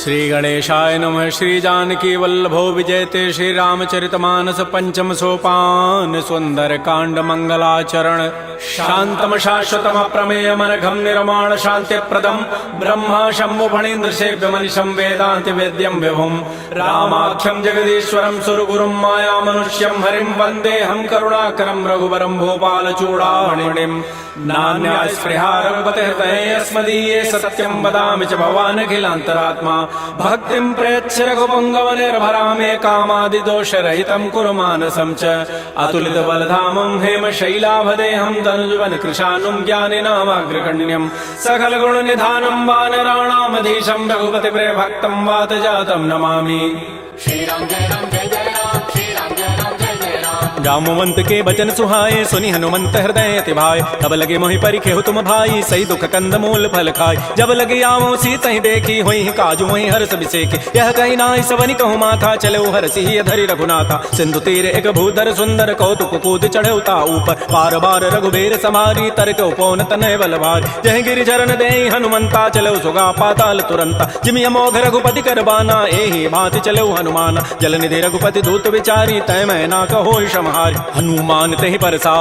श्री गणेशाय नमः। श्री जानकी वल्लभो विजयते श्री रामचरितमानस पंचम सोपान सुंदर कांड मंगलाचरण शांतम शाश्वतम प्रमेय मनघम निर्माण शांति प्रदम ब्रह्मा शंभु फणीन्द्र सेव्य मनिषं वेदांति वेद्यम विभुम रामाख्यम जगदीश्वरम सुरगुरुम माया मनुष्यम हरिम वंदे हम करुणाकरम रघुवरम भोपाल चूड़ामणिम नान्या स्पृहा रघुपते हृदये अस्मदीये सत्यम वदामि च भवान् अखिलान्तरात्मा भक्तिं प्रयच्छ रघुपुङ्गव निर्भरामे कामादिदोषरहितं कुरु मानसं च अतुलित बलधामं हेमशैलाभदेहं तनुजुवन कृशानुं ज्ञानिनामाग्रगण्यं सकल गुण निधानं वानराणामधीशं रघुपति प्रियभक्तं वातजातं नमामि। श्री राम जय राम जय जय राम श्री राम जय राम जय जय राम। जामवंत के बचन सुहाए सुनि हनुमंत हृदय अति भाई तब लगे मोहि परिखे हो तुम भाई सही दुख कंद मूल फल खाई जब लगे आवो सीत ही देखी हुई काजू वही हर्ष बिसेके यह कही नाई सवनि कहु माथा चलो हरसि धरि रघुनाथा सिंधु तीर एक भूधर सुंदर कौतुक कूद चढ़ौता ऊपर बार बार रघुबीर समारी तरक उपौन तनय बल भारी जह गिरि चरण दे हनुमंता चलो सुगा पाताल तुरंता जिमि अमोघ रघुपति कर बाना एहि भांति चलो हनुमान जल निधि रघुपति दूत विचारी तय मैं ना कहो क्षमाहारी हनुमान तहि परसा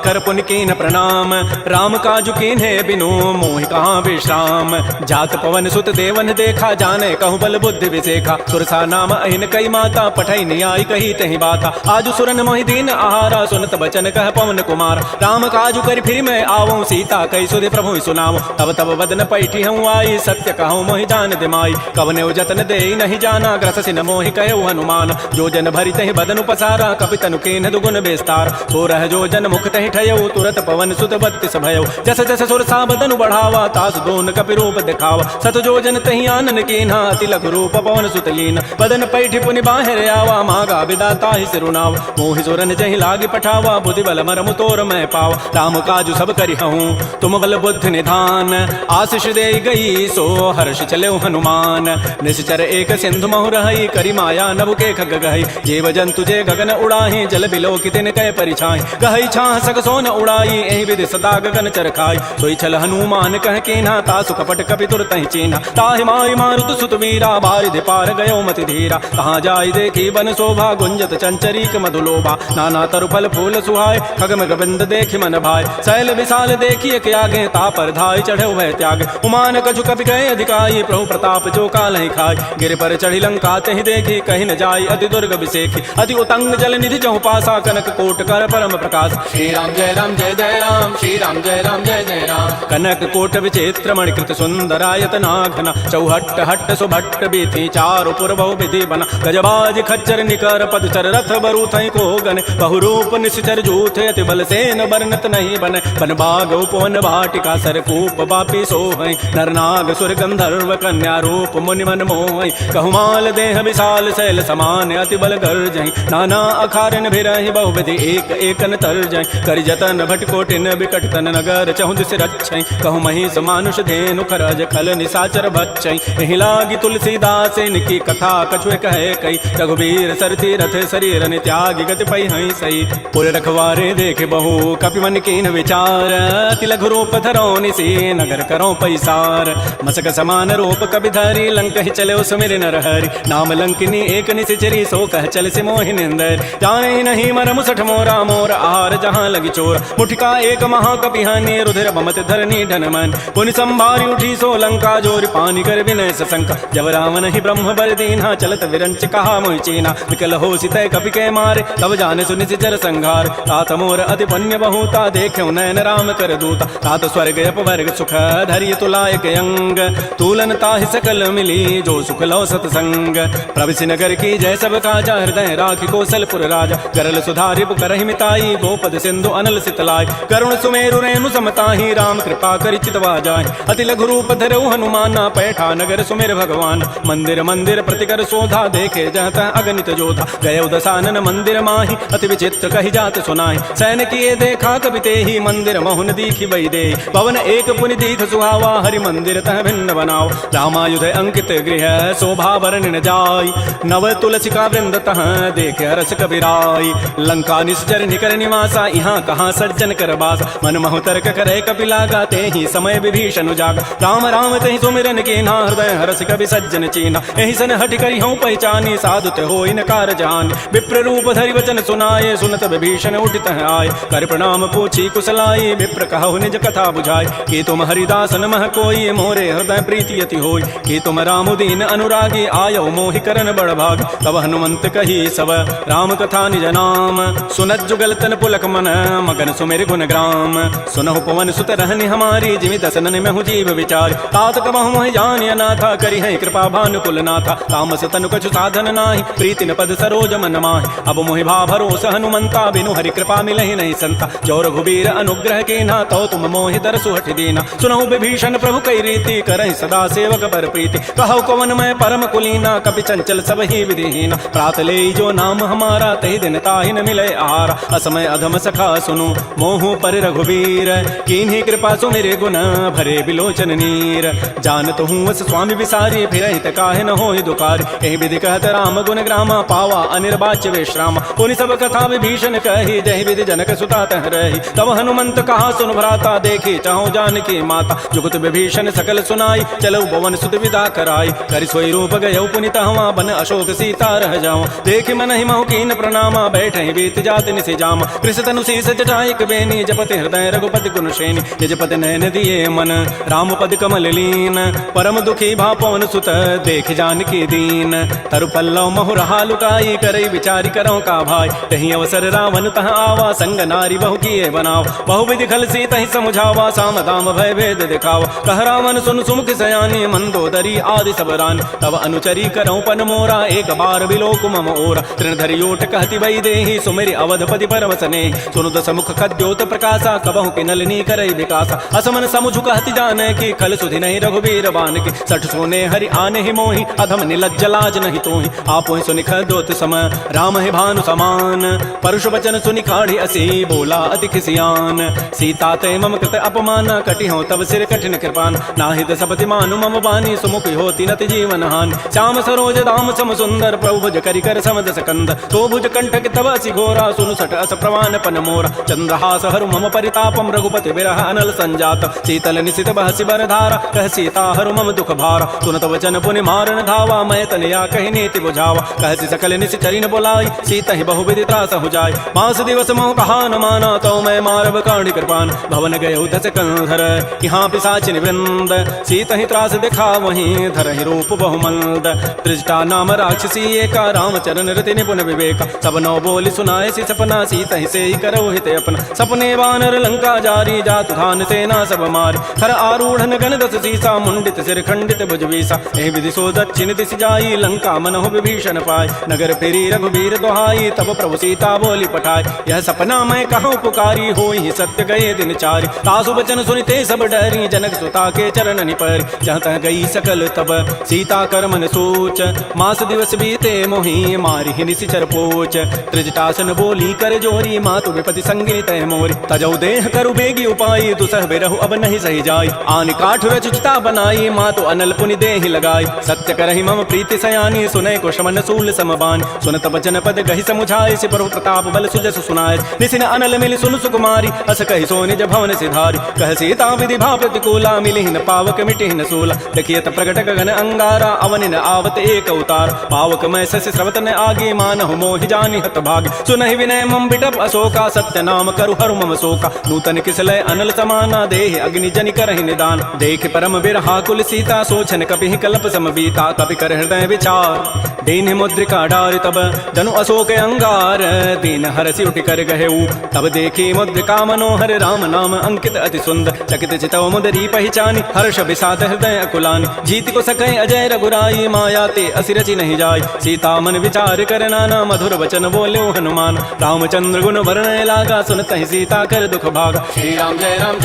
कर पुनि कीन प्रणाम राम काजु कीन्हे बिनु मोहि कहाँ विश्राम जात पवन सुत देवन देखा जाने कहु बल बुद्धि विसेखा सुरसा नाम अहिन कई माता पठई नियाई कही तहि बाता आजु सुरन मोहि दीन आहारा सुनत बचन कह पवन कुमार राम काजु कर फिर मैं आवो सीता कई सुधि प्रभु सुनावो तब तब बदन पैठी हूँ आई सत्य कहूँ मोहि जान दिमाई कवने जतन दे नहीं जाना ग्रस सिन मोहि कहो हनुमान जो जन भरी तहि बदन पसारा कपि तनु कीन्ह दुगुन बेस्तार सो रह जो जन मुख तहि ठयो तुरत पवन सुत बत्तीस भयो जस जस सुरसा बदनु बढ़ावा तास दोन कपि रूप दिखावा सत जो जन तहि आनन कीन्हा अति लघु रूप पवन सुत लीन बदन पैठि पुनि बाहर आवा मागा विदाता ही सिरुनाव मोहि सुरन जहि लागी पठावा बुद्धि बल मरमु तोर मैं पावा राम काजु सब करिहूँ तुम बल बुद्धि निधान आशीष दे गई सो हर्ष चले हनुमान निश्चर एक सिंधु महु रही करी माया नभु के खग गई जीव जंतु जे गगन उड़ाही जल बिलो कि तिन कै परिछाई गहई छाह सक सोन उड़ाई एहि विधि सदा गगन चरखाई सोई छल हनुमान कह कीन्हा तासु कपट कपि तुरत ही चीन्हा ताहि मारि मारुत सुत वीरा बारिधि पार गयो मति धीरा कहाँ जाई देखी बन शोभा गुंजत चंचरीक मधुलोभा नाना तरु फल फूल सुहाय खगम गोविंद देखि मन भाई शैल विशाल देखिए के आगे ता पर धाय चढ़े भय त्याग उमान कछु कपि गए अधिकाई प्रभु प्रताप जो काल ही खाई गिर पर चढ़ी लंका तहि देखी कहीं न जाई अति दुर्ग विसेखी अति उतंग जल निधि चहु पासा कनक कोट कर परम प्रकाश श्री राम जय राम जय जय राम श्री राम जय राम जय जय राम। कनक कोट विचित्र मणिकृत सुंदरायत नाघना चौहट्ट हट्ट सुभट्ट बीथी चारु पुरबहु विधि बना गजबाज खच्चर निकर पदचर रथ बरु थई को गन बहुरूप निश्चर जूथ अति बल सेन बरनत नहीं बन बन बाग उपवन वाटिका सरकूप बापी सोहई नरनाग सुर गंधर्व कन्या रूप मुनि मन मोहई कहमाल देह विशाल शैल समान अति बल गर्जई नाना अखारन भिरहि बहुविधि एक एकन तर जय करि जतन भटकोटिन विकट तन नगर चहु दिस रक्षै कहु महिष मानुष धेनु खरज खल निसाचर भक्षै एहि लागी तुलसीदास इनकी कथा कछुए कहे कई रघुबीर सरथी रथ शरीर नि त्यागी गति पै हई सही पुर रखवारे देख बहु कपि मन कीन विचार अति लघु रूप धरो निसी नगर करो पैसार मसक समान रूप कपि धरी लंक ही चले सुमिर नर हरि नाम लंकिनी एक निसिचरी सो कह चल से मोहि निंदर जाने नहीं मरमु सठ मोरा मोर आहार जहाँ लगी चोर मुठिका एक महाकपि हानि रुधिर बमत धरनी धन मन पुनि संभारी उठी सो लंका जोर पानी कर विनय सशंका जब रावण ही ब्रह्म बर दीन्हा चलत विरंच कहा मोहि चीना विकल हो सितय कपि के मारे तब जाने सुनि सिचर संघार तात मोर अति पुण्य बहुता देखे नयन राम कर दूता तात स्वर्ग अपवर्ग सुख धरिय तुलायक अंग तूलन ताहि सकल मिली जो सुख लो सतसंग प्रविशि नगर की जय सब काजा हृदय राखि कौशलपुर राजा गरल सुधारि पुकरहि मिताई गोपद सिंधु अनल सितलाय करुण सुमेरु रेणु समताहि राम कृपा करि चितवा जाय अति लघु रूप धरऊ हनुमाना पैठा नगर सुमेर भगवान मंदिर मंदिर प्रतिकर शोधा देखे जहत अगणित जोधा गय दसानन मंदिर माहि अति विचित्र कहि जात सुनाहि सैन किए देखा कपि तेहि मंदिर महुन दीखि वै दे पवन एक पुनि दीख सुहावा हरि मंदिर तह भिन्न बनाओ रामायुध अंकित गृह शोभा वर्णन जाय नव तुलसी का वृंद तह देख रस कबीराई लंका निश्चर निकर निवासा यहाँ कहाँ सज्जन कर बास मन महु तर्क करे कपिलागा ते ही समय विभीषण जागा राम राम ते सुमिरन के ना हृदय हरस कवि सज्जन चीना यही सन हट करी हूँ पहचानी साधु ते हो इनकार जान विप्र रूप धरि वचन सुनाए सुनत विभीषण उठित आए कर प्रणाम पूछी कुशलाई विप्र कहु निज कथा बुझाई कि तुम हरिदासन मह कोई मोरे हृदय प्रीति अति होई कि तुम रामुदीन अनुरागी आयो मोहि करन बड़ भाग तब हनुमंत कही सब राम कथा निज नाम सुनत जुगल तन पुलक मन मगन सुमेर गुण ग्राम सुनहु पवन सुत रहनि हमारी जिमि दसनन में हूँ जीव विचार तात कबहु मोहि जानिय नाथा करी है कृपा भानुकुल नाथा तामस तनु कछु साधन नाही प्रीति न पद सरोज मन माहि अब मोहि भा भरोस हनुमंता बिनु हरि कृपा मिलहि नहीं संता जो रघुबीर अनुग्रह के ना तो तुम मोहि दर सुहट दीना सुनहु विभीषण प्रभु कई रीति करहि सदा सेवक पर प्रीति कहु कवन मैं परम कुलीना कपि चंचल सब ही विधिहीना प्रात ले जो नाम हमारा तहि दिन ताहि न मिले आहारा असमय अधम सखा सुनु मोहु पर रघुबीर कीन्ही कृपा सुमिरे गुण भरे बिलोचन नीर जानत हूँ अस स्वामी विसारी फिर काहे न होहि दुकार एहि विधि कहत राम गुण ग्रामा पावा अनिर्वाच्य विश्राम पुनि सब कथा विभीषण कही जहि विधि जनक सुता तह रही तब हनुमंत कहा सुन भ्राता देखी चाहु जानकी माता जुगत विभीषण सकल सुनाई चलो भवन सुत विदा कराई कर सोई रूप गयो पुनित हवा बन अशोक सीता रह जाऊं देख मन ही महु कीन प्रणामा बैठे बीत जात निसि जामा कृष तनु शीस जटाई बेनी जपति हृदय रघुपति गुण श्रेणी यजपति नयन दिए मन राम पद कमल लीन परम दुखी भा पवन सुत देख जानकी दीन तरु पल्लव महु रहा लुकाई करई विचारी करो का भाई तही अवसर रावण तह आवा संग नारी बहु किए बनाव बहु विधि खल सी तही समुझावा साम दाम भय भेद दिखावा कह रावण सुन सुमुख सयानी मंदोदरी आदि सब रान तब अनुचरी करो पन मोरा एक बार बिलोक मम ओरा तृणधरि ओट कहति वै देहि सुमेरि अवधपति परवसने सुनु दस मुख खद्योत प्रकाशा कबहु कि नलिनी करई विकासा असमन समुझु कहति जाने की खल सुधि नहीं रघुबीर बान की सठ सोने हरि आने ही मोहि अधम निलज्ज लाज नहीं तोहि आपो सुनि खद्योत सम राम है भानु समान परुष वचन सुनि काढ़ी असी बोला अति खिसियान सीता ते मम कृत अपमान कटि हो तब सिर कठिन कृपान नाहित सपति मानु मम बानी सुमुख होती नति जीवन हान श्याम सरोज दाम सम सुंदर प्रभु भुज करि कर समदस कंद तो भुज कंठक तब असि घोरा सुनु सट अस प्रवान पन मोरा चंद्रहास हरु मम परितापम रघुपति विरह अनल संजात शीतल निशित बहसि बर धारा कह सीता हरु मम दुख भारा सुनत वचन पुनि मारन धावा मैं तनया कहि नीति बुझावा कहसि सकल निशि चरिन बोलाई सीता ही बहु विधि त्रास हो जाय मास दिवस मोह कहा न माना तो मैं मारव काढ़ी कृपान भवन गयो दस कंधर यहाँ पिशाचिन वृंद सीता ही त्रास दिखा वहीं धर ही रूप बहुमंद त्रिजटा नाम राक्षसी एका रामचरण रति निपुण विवेका सब नौ बोली सुनाए सी सपना सीता ही से ही करो हित अपना सपने वानर लंका जारी जातु धान सेना सब मारी हर आरूढ़ गण दस सीसा मुंडित सिर खंडित भुजवीसा एहि विधि सो दक्षिण दिशि जाई लंका मनहु विभीषण पाय नगर फेरी रघुबीर दोहाई तब प्रभु सीता बोली पठाई यह सपना मैं कहूँ पुकारी होई सत्य गए दिन चारि तासु वचन सुनिते सब डरी जनक सुता के चरण निपर जहाँ तह गई सकल तब सीता कर मन सोच मास दिवस बीते मोहि मारी ही निशिचर पोच त्रिजटासन बोली कर जोरी मातु विपति संगिनी तह मोरी तजौ देह करु बेगी उपाई दुसह बिरहु अब नहीं सही जाई आनि काठ रचिता बनाई मातु अनल पुनि देहि लगाई सत्य करहि मम प्रीति सयानी सुनै को शमन सूल समबान सुनत वचन पद गहि समुझाय सि प्रभु प्रताप बल सुजस सुनाय निसिन अनल मिलि सुन सुकुमारी अस कहि सो निज भवन सिधारी कह सीता विधि भा प्रतिकूला मिलि न पावक मिटि न सूला देखियत प्रगट गगन अंगारा अवनि न आवत एक अवतार पावक मैं शशि स्रवत न आगे मानहु मोहि जानि हत भाग सुनहि विनय मम बिटप अशोका सत्य नाम करु हरु मम शोका नूतन किसलय अनल समाना देहि अग्नि जनि करहि निदान देख परम बिरहा कुल सीता सोचन कपि कल्प समबीता कपि कर हृदय विचार दीन मुद्रिका डारि तब जनु अशोक अंगार दीन हरसि उठि कर गहेऊ तब देखी मुद्रिका मनोहर राम नाम अंकित अति सुंदर चकित चितव मुदरी पहचानी हर्ष विषाद हृदय अकुलानी जीत को सकै अजय रघुराई माया ते असिरचि नहीं जाय सीता मन विचार कर नाना मधुर वचन बोल्यो हनुमान रामचंद्र गुण वर्णय लागा सुनत ही सीता कर दुख भागा श्री राम जय राम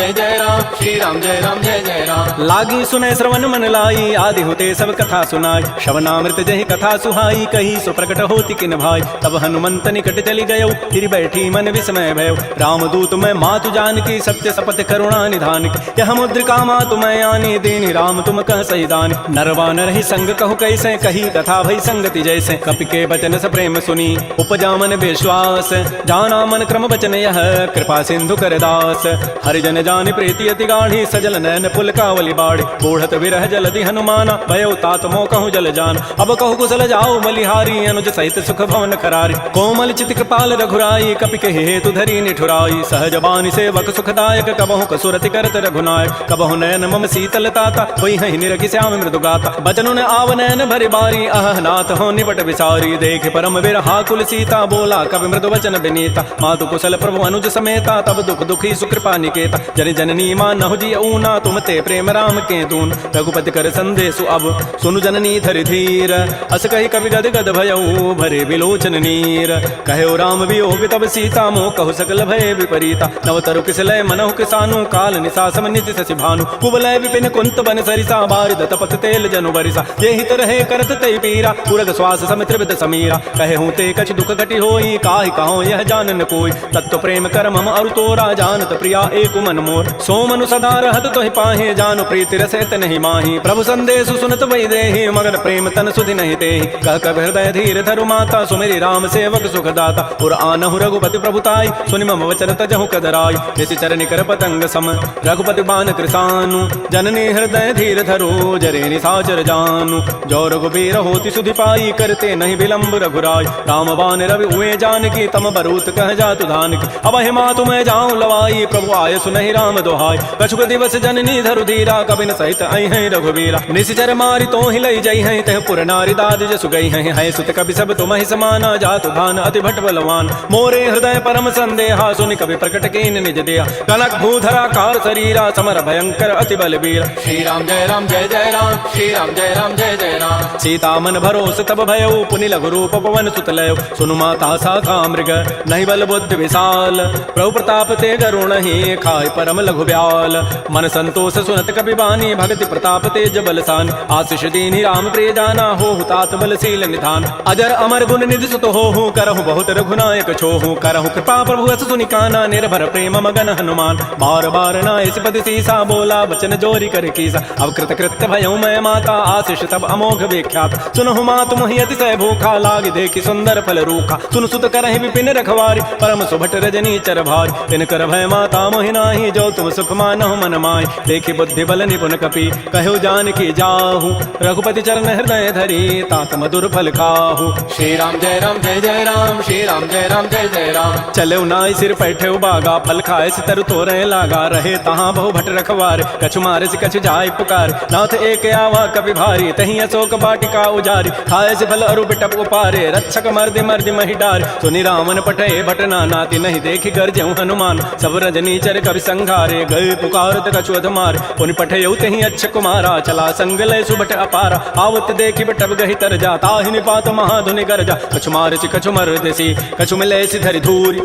श्री राम जय राम लागी सुने श्रवण मन लाई आदि होते सब कथा सुनाई श्रवणामृत जहि कथा भाई, कही सो प्रकट होती किन भाई। तब हनुमंत निकट चली गयो, फिर बैठी मन विस्मय भयो। रामदूत मैं मातु जानकी, सत्य सपथ करुणा निधान की। यह मुद्रिका मातु मैं आनी, दीनि राम तुम कह सही दानी। नरवा नर ही संग कहु कैसे, कही कथा भई संगति जैसे। कपि के बचन स प्रेम सुनी, उपजा मन विश्वास। जाना मन क्रम बचन यह, कृपा सिंधु कर दास। हरिजन जानि प्रीति अति गाढ़ी, सजल नयन पुलकावली बाढ़ी। बूढ़त विरह जलधि हनुमाना, भयो तात मोह कहूँ जल जान। अब कहु कुशल जाओ बलिहारी, अनुज सहित सुख भवन करारी। कोमल चित कृपाल रघुराई, कपि के हेतु धरी निठुराई। सहज बानी सेवक सुखदायक, कबहु कसुरति करत रघुनायक। कबहु नयन मम शीतलताता, होई हहि निरखि श्याम मृदु गाता। बचनु न आव नयन भरि बारी, अह नाथ हो निबट विसारी। देख परम विरहा कुल सीता, बोला कवि मृदु वचन विनीता। मातु कुशल प्रभु अनुज समेता, तब दुख दुखी सुकृपा निकेता। जन जननी मानहु जिय ऊना, तुम ते प्रेम राम के दून। रघुपति कर संदेशु अब, सुनु जननी धरि धीर। अस कहि कवि गद गद भयउ, भरे विलोचन नीर। कहो राम वियोग तब सीता, मोह कहु सकल भय विपरीता। नव तरु किसलय मनहु किसानु, काल निशा सम निति शशि भानु। कुवलय विपिन कुंत बन सरिसा, बारिद तपत तेल जनु बरिसा। ये हित रहे करत तै पीरा, पुरग श्वास सम त्रिविध समीरा। कहे हूँ ते कछ दुख घटी होई, काहि कहो यह जानन कोई। तत्व प्रेम कर मम अरु तोरा, जानत प्रिया एक मन मोर। सो मनु सदा रहत तोहि पाहे, जानु प्रीति रसत नहीं माही। प्रभु संदेश सुनत वै देहि, मगर प्रेम तन सुधि नहीं देहि। कह कब हृदय धीर धरु माता, सुमेरि राम सेवक सुख दाता। पुर आनहु रघुपति प्रभुताई, सुनि मम वचन तजहु कदराई। निशि चरण कर पतंग सम, रघुपति बान कृसानु। जननी हृदय धीर धरो, जरे निशाचर जानु। जो रघुबीर होति सुधि पाई, करते नहीं विलंब रघुराई। राम बान रवि हुए जानकी, तम बरूत कह जातु धान की। अब हे मातु मैं जाऊं लवाई, प्रभु आय सुनहि राम दोहाई। कछुक दिवस जननी धरु धीरा, कबिन सहित आई हैं रघुबीरा। निशिचर मारी तो ही लई जई हैं, तह पुर नारी दाद जसु गई हैं। है सुत कवि सब तुम ही समाना, जातु धान अति भट बलवान। मोरे हृदय परम संदेहा, सुनि कवि प्रकट कीन निज देहा। कनक भूधरा कार शरीरा, समर भयंकर अति बलबीरा। श्री राम जय राम जय जय राम, श्री राम जय राम जय जय राम। सीता मन भरोस तब भयो, पुनि लघु रूप पवन सुत लयो। सुनु माता साखा मृग, नहीं बल बुद्धि विशाल। प्रभु प्रताप ते गरुण ही, खाय परम लघु ब्याल। मन संतोष सुनत कपि बानी, भगति प्रताप तेज बलसान। आशीष दीनि राम प्रिय जाना, हो तात बलशील निधान। अजर अमर गुण निधि सुत होहु, करहु बहुत रघुनायक छोहु। करहु कृपा प्रभु अस सुनि काना, निर्भर प्रेम मगन हनुमान। बार बार नाय सिपति सीसा, बोला वचन जोरी कर कीसा। अब कृत कृत्य भयउ मैं माता, आशीष तब अमोघ विख्यात। सुनहु मातु मोहि अतिशय भूखा, लाग देखि सुंदर फल रूखा। सुन सुत करहि विपिन रखवारी, परम सुभट रजनी चर भारी। तिन कर भय माता मोहि नाही, जो तुम सुख मानहु मन माहि। देखि बुद्धि बल निपुण कपि, कहो जानकी जाहु। रघुपति चरण हृदय धरी, तात मधुर फल खाहु। श्री राम जय राम जय जय राम, श्री राम जय राम जय जय राम। चले नाई सिर पैठे बागा, फल खाए सितर तोरे लागा। रहे तहाँ बहु भट रखवार, कछु मारे से कछु जाय पुकार। नाथ एक आवा कपि भारी, तहीं अशोक बाटिका उजारी। खाए से फल अरु बिटप उपारे, रक्षक मर्दि मर्दि महि डार। सुनि रावण पठे भट नाना, तिनहि देखि गरजहु हनुमान। सब रजनी चर कवि संघारे, गए पुकारत कछु अधमार। पुनि पठयउ तहीं अच्छ कुमारा, चला संग लय सुभट अपारा। आवत देखि बटप गहि तर जा, ताहि निपात महाधुनि गरजा। कछु मारे से कछु मर्दि सी, कछु मिले सि धरि धूरि।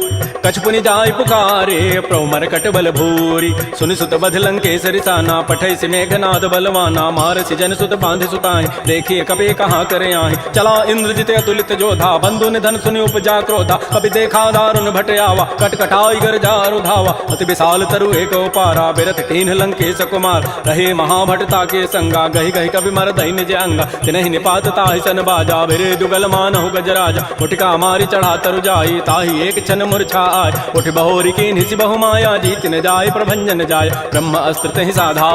कछु पुनि जाय पुकारे, प्रभु मरकट बल भूरि। सुनि सुत बध लंकेश रिसाना, पठै सि मेघनाद बलवाना। मार सि जन सुत बांधि सुताहि, देखिए कपि कहाँ करे आहि। चला इंद्रजित अतुलित जोधा, बंधु निधन सुनि उपजा क्रोधा। कपि देखा दारुण भट आवा, कटकटाई गरजा रुधावा। अति विशाल तरु एक पारा, बिरथ कीन्ह लंकेश कुमार। रहे महाभटता के संगा, गहि गहि कवि मरदहि निज अंगा। तिनहि निपात ताहि सन बाजा, बिरे दुगल मानहु गजराजा। उठिका मारि चढ़ा तरु जाई, ताहि एक क्षण मूर्छा आय। उठ बहोरी कीन्हि सि बहु माया, जीत न जाय प्रभंजन जाय। ब्रह्म अस्त्र तहि साधा,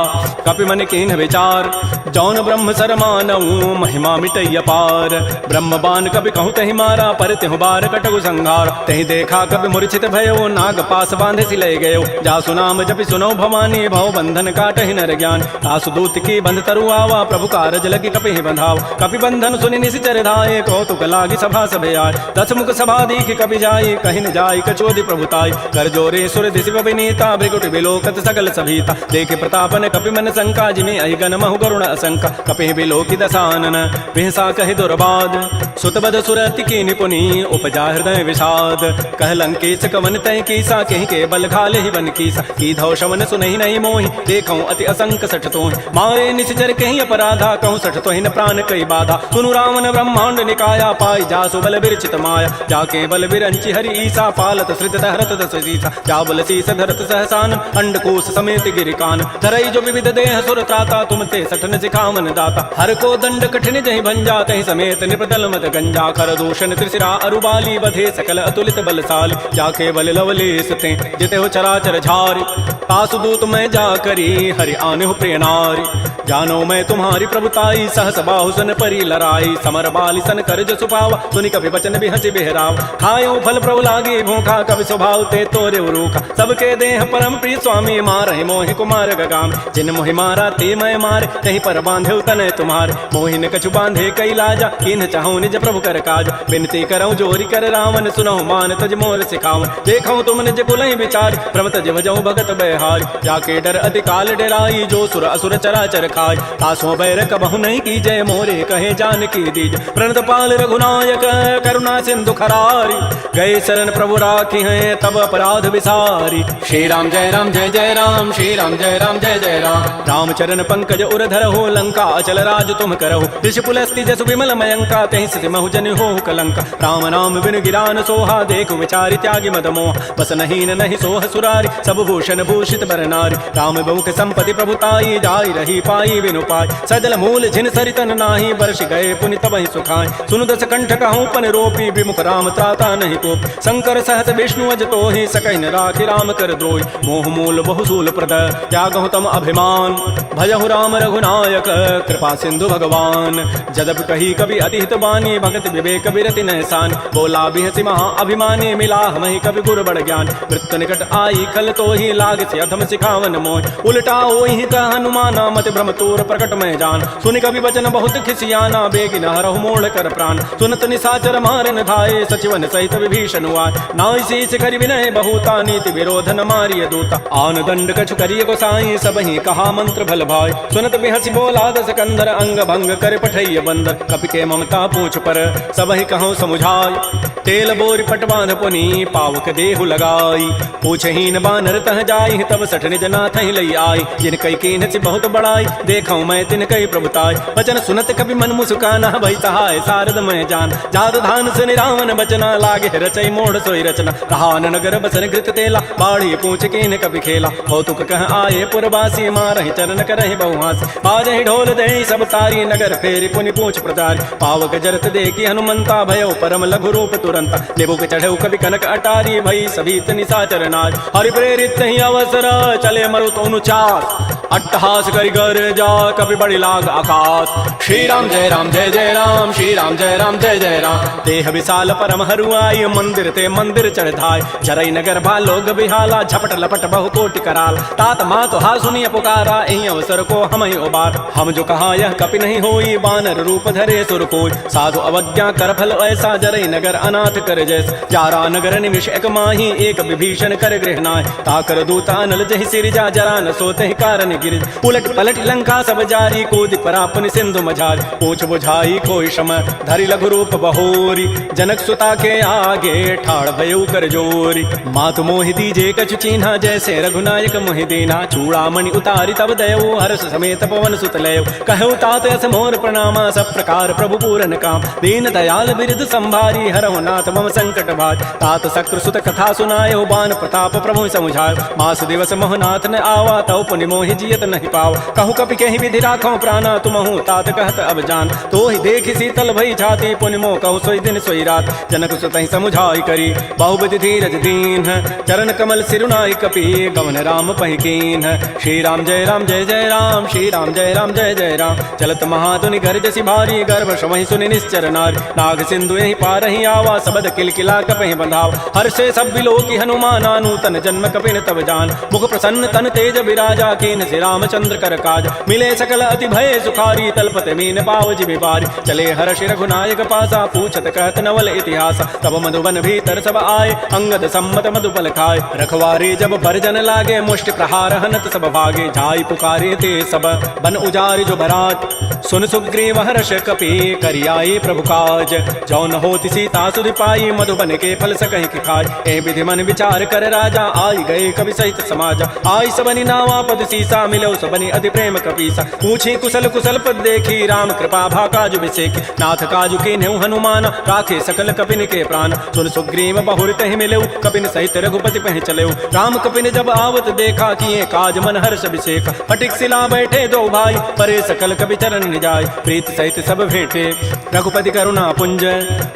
कपि मन कीन्ह विचार। जौन ब्रह्म सर मानऊ, महिमा मिटै अपार। ब्रह्म बान कपि कहूँ तहि मारा, पर तिहु बार कटगु संघार। तहि देखा कपि मूर्छित भयो, नाग पास बांधे सि लय गयो। जासु नाम जपि सुनौ भवानी, भव बंधन काटहि नर ज्ञान। तासु दूत की बंध तरु आवा, प्रभु कारज लगी कपि बंधाव। कपि बंधन सुनि निशिचर धाये, कौतुक लागी सभा सभे आय। दस मुख सभा दीख कपि जाई, कहि न जाय कचोदि प्रभुताई। कर जोरे सुर दिशि विनीता, भृगुट बिलोकत सकल सभीता। देखे प्रतापन कपि मन शंका, जिमि अहिगन महु गरुण असंका। कपि बिलोकि दसानन, विहसा कहि दुर्बाद। सुतबद सुरति की निपुनि, उपजा हृदय विषाद। कह लंकेश कवन तय कीसा, कहि के बल घाले ही बन कीसा। की धौ शमन सुनहि नहीं मोहि, देखऊं अति असंक सठ तोहि। मारे निश्चर कहीं अपराधा, कहूँ सठ तोहि न प्राण कई बाधा। सुनु रावण ब्रह्मांड निकाया, पाई जासु बल विरचित माया, जाके बल विरंचि हरि ईसा, पालत सृत हरत दस सीसा, जा बल शीस धरत सहसान, अंडकोश समेत गिरिकान, धरई जो विविध देह सुर त्राता, तुम ते सठन सिखावन दाता, हर को दंड कठिन जहि भंजा, तहि समेत निपतल मत गंजा, कर दूषण त्रिशिरा अरुबाली, बधे सकल अतुलित बलशाली, जाके बल लवलेस ते जिते हो चराचर झारी, तासु दूत मैं जा करी हरि आने हो प्रिय नारी, जानो मैं तुम्हारी प्रभुताई, सहस बाहु सन परी लराई, समर बाली सन कर जो सुपावा, सुनि कवि बचन भी हंसी बेहराव, खायो फल प्रभु लागे भूखा, कवि स्वभाव ते तोरे रूखा, सबके देह परम प्रिय स्वामी, मारहि मोहि कुमार गगाम, जिन मोहि मारा ते मैं मारे, तहि पर बांधे तनय तुम्हारे, मोहिन कछु बांधे कई लाजा, किन्ह चाहूं निज प्रभु कर काज, बिनती करऊं जोरी कर रावण, सुनहु मान तज मोर सिखावन, देखऊं तुम निज कुलहि विचार, प्रमत जिव जऊं भगत बहारी, जाके डर अति काल डराई, जो सुर असुर चराचर खाय, तासो बैर कबहु नहीं की जय, मोरे कहे जानकी दीज, प्रणत पाल रघुनायक करुणा सिंधु खरारी, गए शरण प्रभु राखी हैं तब अपराध विसारी, श्री राम जय राम जय जय राम, श्री राम जय राम जय जय राम, रामचरण पंकज उर धरहो, लंका अचल राज तुम करहो, ऋषि पुलस्ति जसु विमल मयंका, तहि सिति महु जन हो कलंका, राम नाम बिन गिरान सोहा, देखु विचारि त्यागी मद मोह, बस नहीं नहीं सोह सुरारी, सब भूषण भूषित बर नारी, राम बहुख संपत्ति प्रभुताई, जाई रही पाई बिनु पाई, सजल मूल झिन सरितन नाही, वर्ष गए पुनि तबहि सुखाय, सुनु दस कंठ कहूँ पन रोपी, विमुख राम त्राता नहीं कोप, शंकर सहस विष्णु अज तोहि, सकहि न राखि राम कर द्रोही, मोह मूल बहुसूल प्रद त्यागहु तम अभिमान, भजहु राम रघुनायक कृपा सिंधु भगवान, जदप कही कवि अति हित बानी, भगत विवेक विरति नहसान, बोला बिहसि महा अभिमानी, मिला हमहि कवि गुर बड़ ज्ञान, वृत्त निकट आई खल तोहि, लाग से अधम सिखावन मोह, उल्टा ओहि कह हनुमाना, मति भ्रम तोर प्रकट में जान, सुनि कवि वचन बहुत खिसियाना, बेगिन हरहु मोड़ कर प्राण, सुनत निशाचर मारन धाये, सचिवन सहित विभीषण हुआ, नाई शीस करि विनय बहुता, नीति विरोध न मारिय दूता, आन दंड कछु करिय गोसाई, सबहि कहा मंत्र भल भाई, सुनत बिहसि बोला दस कंदर, अंग भंग कर पठैय बंदर, कपि के ममता पूछ पर सबहि कहूँ समुझाय, तेल बोर पट बांध पुनि पावक देहु लगाई, पूछहीन बानर तह जाई, तब सठ निज नाथ ही लई आई, जिन कई कीन से बहुत बड़ाई, देखऊं मैं तिन कई प्रभुताई, वचन सुनत कवि मन मुस्काना, भई सहाय सारद मैं जान, जात धान से निरावन बचना, लागे रचई मोड़ सोई रचना, कहान नगर बसन घृत तेला, बाढ़ी पूछ कीन कवि खेला, कौतुक कह आए पुरवासी, मारहि चरण करहि बहुहास, बाजहि ढोल देहि सब तारी, नगर फेरि पुनि पूछ प्रदारी, पावक जरत देखी हनुमंता, भयो परम लघु रूप तुरंता, देवुक चढ़ऊ कवि कनक अटारी, भई सभीत निशाचर नार, हरि प्रेरित ही अवसर चले मरुत अनुचार, अट्टहास करि गर जा कवि बड़ी लाग आकाश, श्री राम जय राम जय जय राम, श्री राम जय राम जय जय राम, देह विशाल परम हरुआई, मंदिर ते मंदिर चढ़ाय, जरई नगर भालोग बिहाला, झपट लपट बहु कोटि कराल, तात मात हा सुनिय पुकारा, एहि अवसर को हमहि उबार, हम जो कहा यह कपि नहीं होई, बानर रूप धरे सुर कोई, साधु अवज्ञा कर फल ऐसा, जरई नगर अनाथ कर जैस, जारा नगर निमिष एक माही, एक विभीषण कर गृहनाय, ताकर दूता अनल जहि सिरिजा, जरा न सोते कारण गिरिज, उलट पलट लंका सब जारी, कूदि परापुनि सिंधु मझारी, पूछ बुझाई कोई शम धरि लघु रूप बहोरी, जनक सुता के आगे ठाड़ भयउ कर जोरी, मातु मोहि दीजे कछु चीन्हा, जैसे रघुनायक मोहि दीना, चूड़ामणि उतारी तब दयऊ, हर्ष समेत पवन सुत लयऊ, कहऊ तात अस मोर प्रणामा, सब प्रकार प्रभु पूरन काम, दीन दयाल बिरद संभारी, हरहु नाथ मम संकट भाज, तात सक्र सुत कथा सुनायो, बान प्रताप प्रभु समुझायो, मास दिवस मोहनाथ न आवा, तौ पुनि मोहि जियत नहीं पाव, कहु कपि कहीं विधि राखो प्राणा, तुमहु तात कहत अब जान, तो ही देखि शीतल भई छाती, पुनि मोह कहु सोई दिन सोई रात, जनक सुतहि समुझाई करी, बहुविधि धीरज दीन, चरण कमल सिरुनाई कपि, गवन राम पहि कीन, श्री राम जय राम जय जय राम, श्री राम जय राम जय जय राम, चलत महाधुनि घर जसि भारी, गर्भ श्रवहि सुनि निश्चर नारी, नाग सिंधु यहि पारहि आवा, सबद किलकिला कपहि बंधाव, हर्षे सब विलोकि हनुमाना, नूतन जन्म कपिन तब जान, मुख प्रसन्न तन तेज विराजा, कीन से रामचंद्र कर काज, मिले सकल अति भय सुखारी, तलपत मीन पावजि बिबारी, चले हर्ष रघुनायक पासा, पूछत कहत नवल इतिहास, तब मधुबन भीतर सब आए, अंगद सम्मत मधुपल खाए, रखवारे जब भरजन लागे, मुष्टि प्रहार हनत सब भागे, जाई पुकारे ते सब बन उजारि जो भराट, सुन सुग्रीव हर्ष कपि करियाई प्रभु काज, जौन होति सीता सुधि पाई, मधुबन के फल सकहि कि खाय, ए विधि मन विचार कर राजा, आई गए कवि सहित समाज, आई सबनि नावा पद सीसा, सीसा मिलो सबनी अति प्रेम कपीसा पूछी कुशल कुशल पद देखी राम कृपा भा काजु बिसेकी नाथ काजु के नेउ हनुमान राखे सकल कपिन के प्राण सुन सुग्रीव बहुर तहि मिले कपिन सहित रघुपति पह चले राम कपिन जब आवत देखा किए काज मन हर्ष अभिषेक फटिक सिला बैठे दो भाई परे सकल कपि चरण निजाय प्रीत सहित सब भेंटे रघुपति करुणा पुंज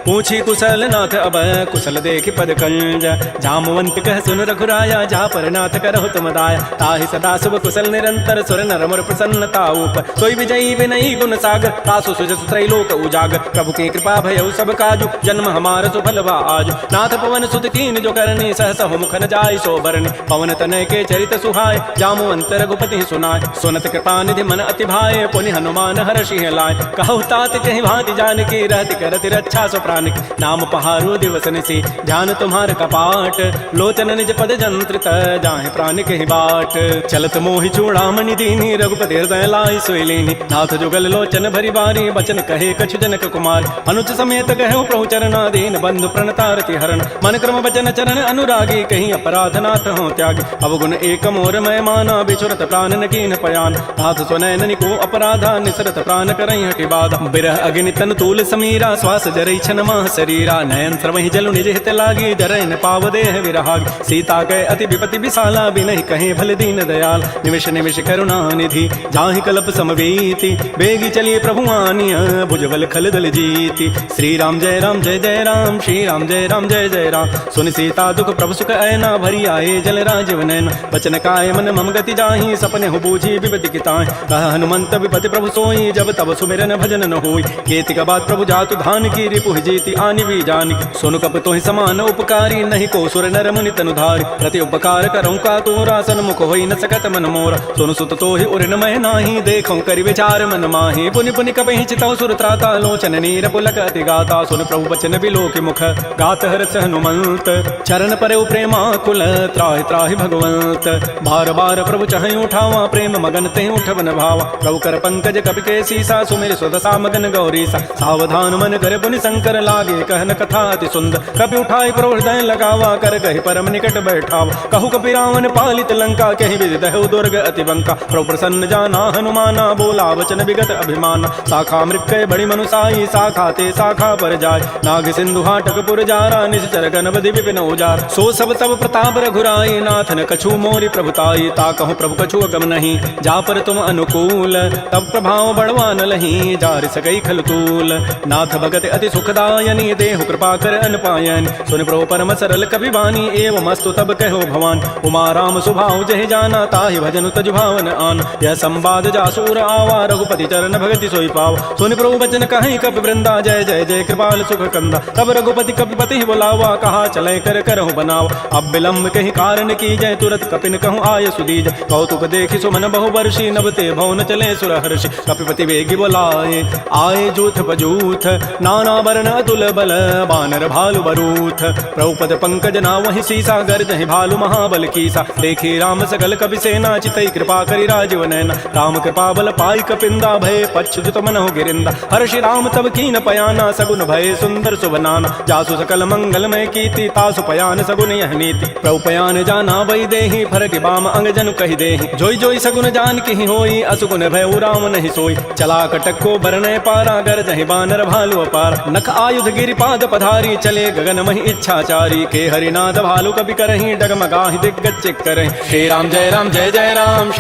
पूछी कुशल नाथ अब कुशल देखि पद कंज जामवंत कह सुन रघुराया जा पर नाथ करहु तुम दाया ताहि सदा शुभ कुशल निरंतर सुर नर मुर प्रसन्नता ऊपर सोई विजयी विनयी गुण सागर तासु सुजस त्रैलोक उजागर प्रभु की कृपा भयउ सब काजु जन्म हमार सुफल बा आजु नाथ पवन सुत कीन जो करनी सहस मुख न जाय सो बरनी पवन तनय के चरित सुहाय जामवंत रघुपति सुनाय सुनत कृपा निधि मन अति भाए पुनि हनुमान हर्षि लाय कहु तात कहीं भांति जानकी रहति करति रक्षा सो प्राण की नाम पहारो दिवस निसी ध्यान तुम्हार कपाट लोचन निज पद जंत्रित जाहि प्राण कहि बाट चलत मोहि चूड़ामणि दीनी रघुपति हृदय लाई सोई लीनी नाथ जुगल लोचन भरी बारी बचन कहे कछु जनक कुमार अनुच समेत कहो प्रभु चरणाधीन बंधु प्रणतारति हरण मन क्रम बचन चरण अनुरागी कहीं अपराध नाथ हो त्यागी अवगुण एक मोर मैं माना बिछुरत प्राण न कीन पयान नाथ स्वनयन को अपराधा निसरत प्राण करई हटि बाधा बिरह अग्नि तन तूल समीरा श्वास जरई छन माह शरीरा नयन श्रवहि जलु निज हित लागी डरैन पाव देह विरहाग सीता कै अति विपति विशाला बिनहि कहे भल दीन दयाल निमिष निमिष करुणा निधि जाहि कल्प समवीति बेगी चलिए प्रभु आनिय भुजबल खल दल जीति श्री राम जय राम श्री राम जय जय राम सुन सीता दुख प्रभु सुख ऐना भरी आए जल राजीव नैन बचन काय मन मम गति जाहि सपने हो बूझी विपति किताय कह हनुमंत विपति प्रभु सोई जब तब सुमिरन भजन न होई केति का बात प्रभु जातु धान की रिपु जीति आनि भी जान सुनु कप तोहि समान उपकारी नहीं को सुर नर मुनि तनु धारि प्रति उपकार करऊँ का तोरा सन्मुख होई न सकत मन मोरा सुनु सुत तोहि उरिन मह नाही देखऊँ करि विचार मन माहि पुनि पुनि कपहि चितौ सुर त्राता लोचन नीर पुलक अति गाता सुन प्रभु बचन बिलोक मुख गात हर्ष हनुमंत चरण परे प्रेमा कुल त्राहि त्राहि भगवंत बार बार प्रभु चहि उठावा प्रेम मगन ते उठवन भावा प्रभु कर पंकज कपि के सीसा सुमिर सुदशा मगन गौरीसा सावधान मन कर पुनि शंकर लागे कहन कथा अति सुंदर कपि उठाई प्रभु हृदय लगावा कर कहि परम निकट बैठावा कहु कपि रावण पालित लंका कहि विदहु दुर्ग अति बंका प्रभु प्रसन्न जाना हनुमाना बोला वचन विगत अभिमाना शाखा मृक्कय बड़ी मनुसाई शाखा ते शाखा पर जाय नाग सिंधु हाटक पुर जारा निश्चर गणपति विपिन उजार सो सब तब प्रताप रघुराई नाथन कछु मोरि प्रभुताई ता कहूँ प्रभु कछु अगम नहीं जा पर तुम अनुकूल तब प्रभाव बढ़वा न लही जार सकई खल तूल नाथ भगत अति सुखदायनी देहु कृपा कर अनपायन सुन प्रभु परम सरल कवि वाणी एवं मस्तु तब कहो भवान उमा राम सुभाव जहि जाना ताहि भजन तज भावन आन यह संवाद जासूर आवा रघुपति चरण भगति सोई पाव सुन प्रभु बचन कहीं कपि वृंदा जय जय जय कृपाल सुख कंदा तब रघुपति कपिपति बोलावा कहा चले कर करहु बनाव अब विलम्ब कहीं कारण की जय तुरत कपिन कहूँ आय सुदीज कौतुक देखि सुमन बहु वर्षी नभते भवन चले सुर हर्षि कपिपति वेगी बोलाए आए जूथ बजूथ नाना वर्ण अतुल बल बानर भालु बरूथ प्रभुपद पंकज ना वही सीसा गर्जहि भालु महाबल कीसा देखी राम सकल कपि सेना चितई कृपा करि राजीव नैना राम कृपा बल पाई कपिंदा भय पच्युत मनहु गिरिंदा हर्षि राम तब कीन पयाना सगुन भय सुंदर सुबनाना जासु सकल मंगलमय कीर्ति तासु पयान सगुन यह नीति प्रभु पयान जाना वही देहि फरक बाम अंग जनु कहि देहि जोई जोई सगुन जान की होई असुगुन भय राम नहीं सोई चला कटक को बरनय पारा गरजहि बानर भालु अपार नख आयुध गिरिपाद पधारी चले गगन महि इच्छाचारी के हरिनाथ भालु कपि करहि डगमगाहि दिग्गज चिक करहि श्री राम जय राम श्री राम जय राम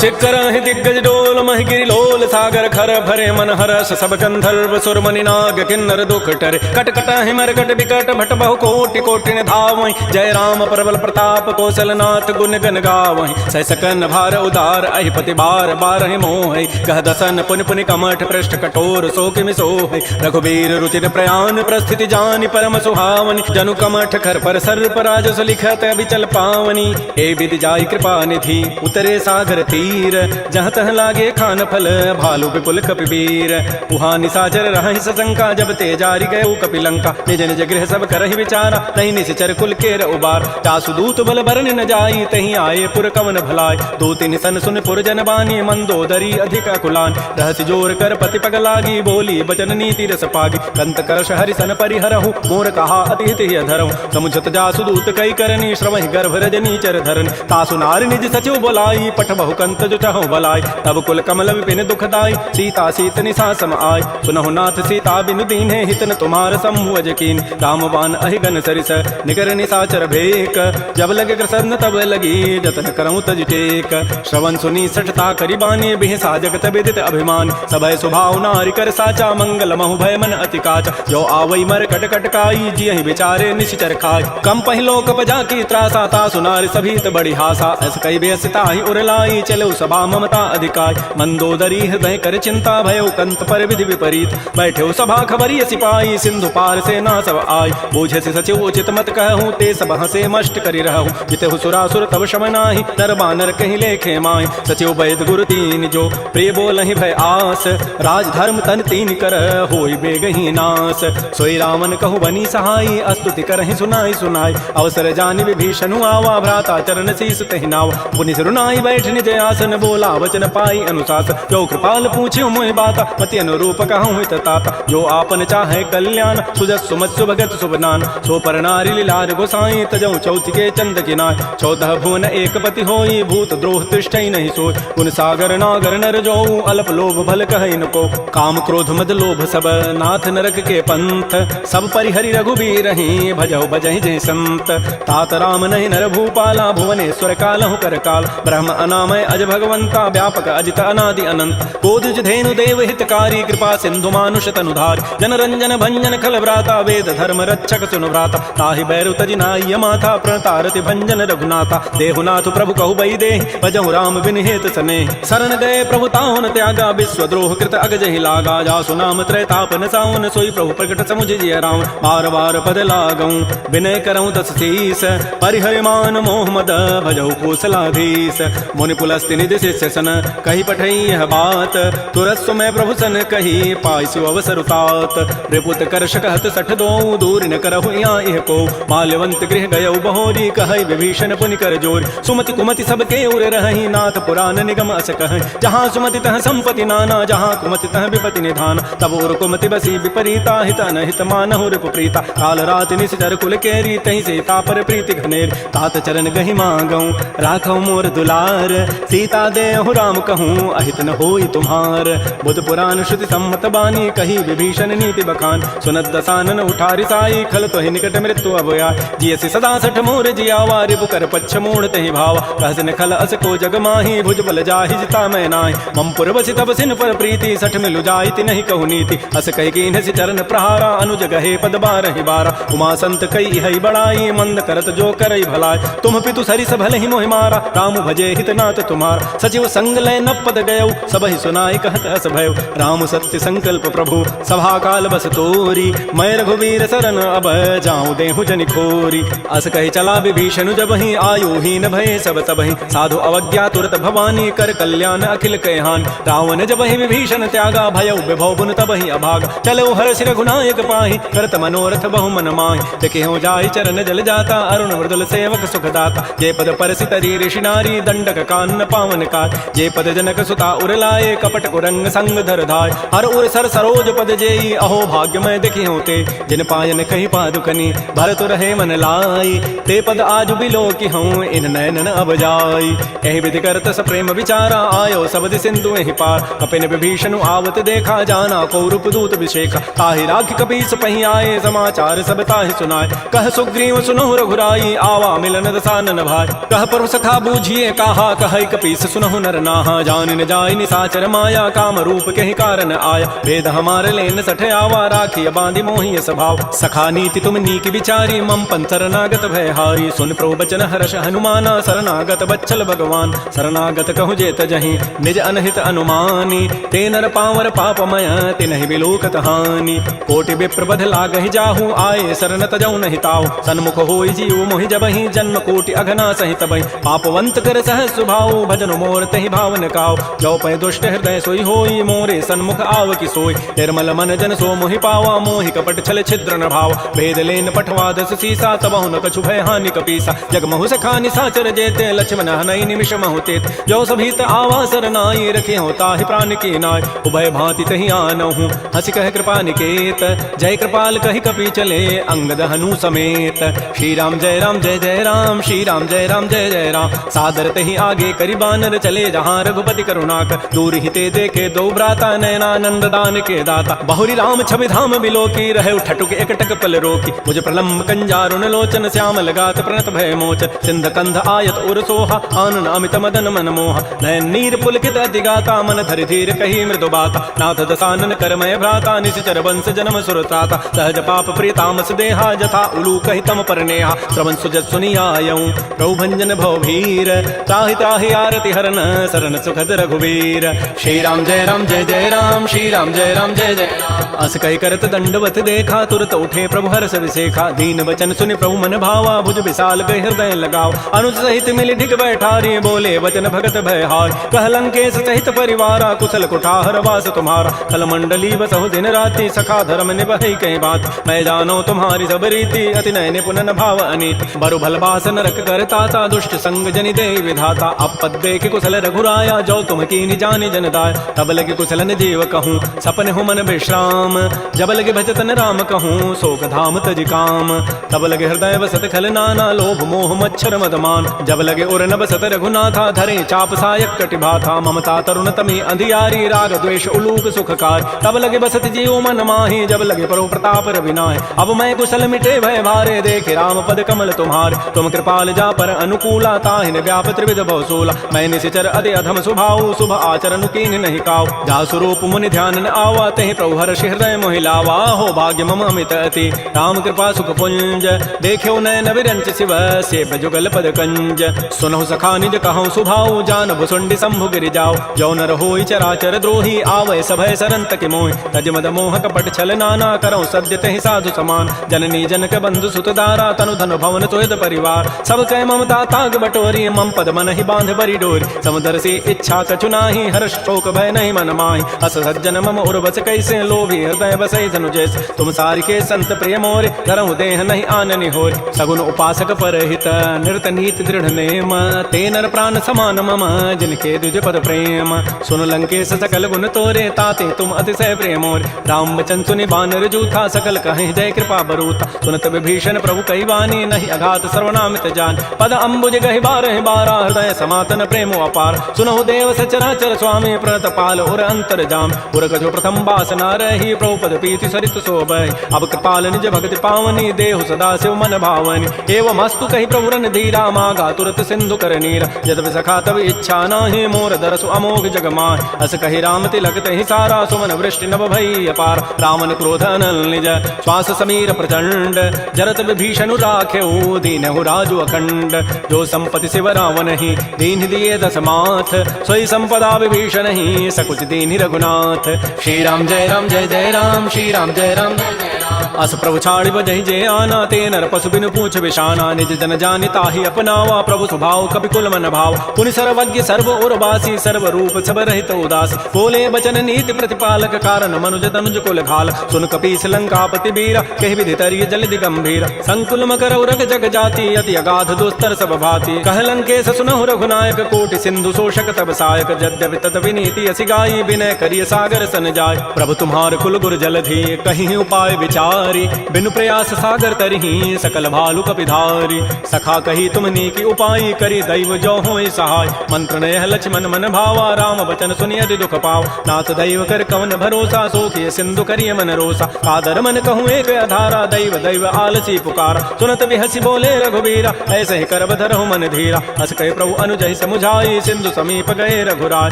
चिक्कर दिग्गज डोल महिगिरि लोल सागर खर भरे मन हरस सब गंधर्व सुरमनि नाग किन्नर दुख टरे कट कट हिमर कट विकट भट बहु कोटि कोटि धावहि जय राम प्रबल प्रताप कौशल नाथ गुण गन गावहि सह सकन भार उदार अहिपति बार बारहि मोहि कह दसन पुनि पुनि कमठ पृष्ठ कठोर सो किमि सोहि रघुबीर रुचिर प्रयाण प्रस्थिति जानि परम सुहावनि जनु कमठ खर पर सर्प राजस लिखत अभिचल पावनी ए विधि जाई कृपा निधि उतरे सागर तीर तीर जहाँ तह लागे खान फल भालू विपुल कपिवीर उहाँ निशाचर रहि सशंका जब ते जारी गए कपिलंका निज निज गृह सब करहि विचारा तही निश्चर कुल केर उबार जासु दूत बल बरन न जाई तही आए पुर कवन भलाय दो तीन सन सुन पुर जन बानी मंदोदरी अधिक कुलान रहस्य जोर कर पति पग लागी बोली बचन नीति रस पागी कंत करश हरि सन परिहरहु मोर कहा अति हित धरहु समुझत जासु दूत कई करनी श्रवहि गर्भ रजनी चर धरन तासु नारी निज सचिव बोलाई पठ बहु कंत जुटहु बलाई तब कुल कमल विपिन दुखदाई सीता सीत निशा सम आय सुनहु नाथ सीता बिनु दीन्हे हितन तुम्हार समूह जकीन रामबान अहिगन सरिस निकर निशाचर भेक जब लगे कृष्ण तब लगी जतन करऊं तज टेक श्रवण सुनी सठता करिबानी बिहसा जगत विदित अभिमान सबय स्वभाव नारि कर साचा मंगल महु भय मन अति काचा जो आवई मर कट कटकाई जियहि विचारे निश्चर खाय कम पहिलो कपजा की त्रासा ता सुनार सभीत बड़ी हासा ऐस कई बेसता ही उरलाई चलो सभा ममता अधिकाय मंदोदरी हृदय कर चिंता भयो कंत पर विधि विपरीत बैठे सभा खबरी सिपाही सिंधु पार से ना सब आय बूझे से सचिव उचित मत कहूँ ते सब हसे मष्ट करी रहूँ जिते सुरासुर तब शम नाही नर बानर कहीं लेखे माय सचिव वैद गुरु तीन जो प्रिय बोलहि भय आस राज धर्म तन तीन कर होई बेगही नास सोई रावण कहु बनी सहाई अस्तुति करहि सुनाई सुनाई अवसर जानि विभीषण आवा भ्राता चरण शीस तहि नाव पुनि सिरुनाई बैठ निज आसन बोला वचन पाई अनुशास जो कृपाल पूछ्यो मोहि बाता मति अनुरूप कहूँ हित ताता जो आपन चाहे कल्याण सुजस सुमत सुभगत सुबनान सो पर नारी लीलार गोसाई तजऊ चौथ के चंद किनाय 14 भुवन एक पति होई भूत द्रोह तिष्ठई नहीं सोय गुण सागर नागर नर जो अल्प लोभ भल कहै न को काम क्रोध मद लोभ सब नाथ नरक के पंथ सब परिहरि रघुबीर ही भजौ भजहि जय संत तात राम नहीं नर भूपाला भुवनेश्वर कालहु कर काल ब्रह्म अनामय अज भगवंता व्यापक अजित अनादि अनंत कोदिज धेनु देव हितकारी कृपा सिंधु मानुष तनुधार जन रंजन भंजन खल व्राता वेद धर्म रक्षक सुनु व्राता ताहि बैरु तजि नाय माथा प्रणतारति भंजन रघुनाथा देहुनाथ प्रभु कहु बई दे भजहु राम बिन हेत सने शरण गए प्रभु ताहुन त्यागा विश्व द्रोह कृत अगजहि लागा जासु नाम त्रैतापन साउन सोई प्रभु प्रकट समुझ जिय राम बार बार पद लागऊं विनय करऊं दस शीस परिहरिमान मोह मद भजहु कौशलाधीश मुनि पुलस्ति निधि शिष्य सन कही पठई यह बात तुरस्व में प्रभु सन कही पाइसु अवसर तात रिपुत कर्ष कहत सठ दो दूर न करहु यहाँ को माल्यवंत गृह गयौ बहोरी कहई विभीषण पुनि कर जोर सुमति कुमति सबके उर रही नाथ पुराण निगम अस कह जहाँ सुमति तह संपति नाना जहाँ कुमति तह विपति निधान तब उर कुमति बसी विपरीता हित अनहित मानहु रिपु प्रीता काल रात निश्चर कुल केरी तही सीता पर प्रीति घनेर तात चरण गहि मांगऊं राखौ मोर दुलार सीता देहु राम कहूँ अहित न होई तुम्हार बुध पुराण श्रुति सम्मत बानी कही विभीषण नीति बखान सुनत दसानन उठारि साई खल तो निकट मृत्यु अभया जियसि सदा सठ मोर जियावा रिपु कर पच्छ मोड़ तहि भावा कहसन खल अस को जग माही भुज बल जाहि जिता मैं नाहि मम पुर बसि तब सिन पर प्रीति सठ मिलु जाइति नहीं कहु नीति अस कहि कीन्ह सि चरण प्रहारा अनुज गहे पद बारहि बारा उमा संत कई हई बड़ाई मंद करत जो करई भलाई तुम पितु सरिस भले ही मोहि मारा राम भजे हित नाथ तुम्हारा सचिव संग लय न पद गयौ सब ही सुनाई कहत अस भयो राम सत्य संकल्प प्रभु सभा काल बस तोरी मैं रघुवीर शरण अब जाऊं देहु जनि खोरी अस कहि चला विभीषण जब ही आयु हीन भय सब तबहि साधु अवज्ञा तुरत भवानी कर कल्याण अखिल कहान रावण जब ही विभीषण त्यागा भयउ विभव बुन तब ही अभाग चलो हर सिर गुनायक पाहि करत मनोरथ बहु मन माहि देखे हो जाय चरण जल जाता अरुण मृदुल सेवक सुखदाता जे पद परसि तरी ऋषि नारी दंडक कान्न पावन काय जे पद जनक सुता उरलाए कपट कुरंग संग धर धाय हर उर सर सरोज पद जेई अहो भाग्य मैं देखी होते जिन पायन कही पादुकनी भरत रहे मन लाई ते पद आज बिलो की हूँ इन नैनन अब जाई एहि विधि करत स प्रेम विचारा आयो सबद सिंधु एहि पार कपिन विभीषण आवत देखा जाना कौरव दूत विशेखा ताहि राखि कपीस पही आए समाचार सब ताहि सुनाए कह सुग्रीव सुनहु रघुराई आवा मिलन दसानन भाई कह पर सखा बूझिए कहा कह कपीस सुनहु नर नाहा जान न जाय निसाचर माया काम रूप के कारण आया वेद हमारे लेन सठ आवा राखिय बांधि मोहिय स्वभाव सखा नीति तुम नीक विचारी मम पन शरणागत भय हारी सुन प्रभु बचन हर्ष हनुमाना शरणागत बच्चल भगवान शरणागत कहु जेत जहि निज अनहित अनुमानी ते नर पावर पापमय तिनहि विलोकत हानि कोटि विप्र बध लागहि जाहु आए शरण तजौ नहि ताऊ सन्मुख होई जीव मोहि जबहि जन्म कोटि अघना सहित बहि पापवंत कर सह स्वभाव भजन मोर तहि भावन काव। जो पै दुष्ट हृदय सोई होई, मोरे सन्मुख आव की सोई। निर्मल मन जन सो मोहि पावा, मोहि कपट छल छिद्र न भाव। भेद लेन पठवा दस सीसा, तबहु न कछु भय हानि कपीसा। जग महु सखा निसाचर जेते, लक्ष्मण हनई निमिष महु तेत। जो सभीत आवा सरनाई, रखे होता ही प्राण की नाय। उभय भांति तहि आनहु, हंसी कह कृपा निकेत। जय कृपाल कहि कपि चले, अंगद हनु समेत। श्री राम जय राम जय जय राम, श्री राम जय राम जय जय राम। सादर तहि आगे करि बानर चले, जहाँ रघुपति करुणाकर। दूर हिते देखे दो भ्राता, नयनानंद दान के दाता। बहुरी राम छवि धाम बिलो की, रहे ठटुक एकटक पल रोकी। मुझ प्रलम्ब कंजारुण लोचन, श्याम लगात प्रणत भय मोचन। सिंध कंध आयत उर सोहा, आनन अमित मदन मन मोहा। नयन नीर पुलकित अतिगाता, मन धरि धीर कही मृदु बाता। नाथ दसानन करमय भ्राता, निश्चर वंश जन्म सुरताता। सहज पाप प्रियतामस देहा, जथा उलू कहि तम पर नेहा। श्रवण सुजत सुनियायऊं, प्रभु भंजन भव भीर। ताहि ताहि आरति हरन, शरण सुखद रघुवीर। श्री राम जय राम जय जय राम, श्री राम जय राम जय जय राम। अस कहि करत दंडवत देखा, तुरत उठे प्रभु हर्ष विसेखा। दीन वचन सुनि प्रभु मन भावा, भुज विशाल गहि हृदय लगाव। अनुज सहित मिलि ढिग बैठारी, बोले वचन भगत भयहार। कह लंकेश सहित परिवारा, कुशल कुठार वास तुम्हारा। कल मंडली बसहु दिन राति, सखा धर्म निभहि कई बात। मैं जानो तुम्हारी सब रीति, अति नय निपुण न भाव अनीति। बरु भलबास नरक करताता, दुष्ट संग जनि दे विधाता। अपद देख कुशल रघुराया, जो तुम कीनि जानि जन दाय। तब लगे कुशलन जीव कहूँ, सपन हो मन विश्राम। जब लगे भजतन राम कहूँ, शोक धाम तज काम। तब लगे हृदय बसत खल नाना, लोभ मोह मच्छर मदमान। जब लगे उर न बसत रघुनाथा, धरे चाप सायक कटिभाथा। ममता तरुण तमी अंधियारी, राग द्वेष उलूक सुखकार। तब लगे बसत जीव मन माही, जब लगे परो प्रताप रविनाय। अब मैं कुशल मिटे भय भारे, देखे राम पद कमल तुम्हारे। तुम कृपाल जा पर अनुकूला, ताहिन व्याप त्रिविध बहुसूला। मैं निशिचर अति अधम स्वभाव, शुभ आचरण कीन नहीं काव। जा स्वरूप मुनि ध्यान न आवा, तहि प्रभु हर्ष हृदय मोहि लावा। हो भाग्य मम अमित अति, राम कृपा सुख पुंज। देख्यो नयन विरंच शिव, सेव जुगल पद कंज। सुनहु सखा निज कहूँ सुभाऊ, जान भुसुंडी शंभु गिरि जाओ। जो नर होई चराचर द्रोही, आवै सभय सरंत के मोहि। तज मद मोह कपट छल नाना, करऊँ सद्य तहि साधु समान। जननी जनक बंधु सुत दारा, तनु धनु भवन सुहृद परिवार। सब कह ममता ताग बटोरी, मम पद मन ही बांध बरी डोरी। समुदर से इच्छा कछु नाही, हर्ष शोक भय नहीं मन माही। अस सज्जन मम उर्वस कैसे, लोभी हृदय बसई धनु जैसे। तुम सारि के संत प्रिय मोरे, धरहु देह नहीं आननि होरे। सगुन उपासक परहित, निरत नीति दृढ़ नेम। ते नर प्राण समान मम, जिनके द्विज पद प्रेम। सुन लंकेश सकल गुण तोरे, ताते तुम अतिशय प्रेमोरे। राम वचन सुनि बानर जूथा, सकल कहीं जय कृपा बरूथा। सुनत विभीषण प्रभु कहि वानी, नहीं अघात सर्वनामित जान। पद अम्बुज गहि बारहि बारा, हृदय समातन प्रेमो अपार। सुनहु देव सचराचर स्वामी, प्रणत पाल उर अंतर जाम। उर कछु प्रथम बासना रही, प्रभु पद पीति सरित शोभहि। अब कृपाल निज भक्ति पावनी, देहु सदा शिव मन भावनी। एवं अस्तु कहि प्रभु रन धीरा, मागा तुरत सिंधु कर नीरा। यद्यपि सखा तब इच्छा नाही, मोर दरसु अमोघ जग माहि। अस कहि राम तिलक तहि सारा, सुमन वृष्टि नभ भई अपार। रामन क्रोध अनल निज, श्वास समीर प्रचंड। जरत विभीषणु राख्यऊ, दीनहु राजु अखंड। जो संपत्ति शिव रावण ही, दीन दिए दस माथ। सोई संपदा विभीषण ही, सकुच दीन रघुनाथ। श्री राम जय राम जय जय राम, श्री राम जय राम जय जय राम। अस प्रभु छाड़ि बजहि जे आना, ते नर पशु बिनु पूछ विशाना। निज जन जानि ताहि अपनावा, प्रभु स्वभाव कपि कुल मन भाव। पुनि सर्वज्ञ सर्व उर्वासी, सर्व रूप सब रहित उदास। बोले बचन नीति प्रतिपालक, कारण मनुज तनुज कुल घाल। सुन कपीस लंकापति बीरा, कहि विधि तरिय जलधि गंभीर। संकुल मकर उरग जग जाति, अति अगाध दुस्तर सब भाति। कह लंकेश सुनहु रघुनायक, कोटि सिंधु शोषक तब सायक। यद्यपि तदपि नीति असि गाई, विनय करिय सागर सन जाय। प्रभु तुम्हार कुल गुर जलधि, कहीं उपाय विचारी। बिनु प्रयास सागर तरही, सकल भालु कपिधारी। सखा कही तुमनी की उपाय, करी दैव जो होय सहाय। मंत्र नयह लक्ष्मण मन भावा, राम वचन सुनि अति दुख पाव। नाथ दैव कर कवन भरोसा, सोखिय सिंधु करिय मन रोसा। कादर मन कहूँ एक अधारा, दैव दैव आलसी पुकारा। सुनत बिहसी बोले रघुवीरा, ऐसे ही करब धरहु मन धीरा। अस कहे प्रभु अनुजहि समुझाई, सिंधु समीप गए रघुराय।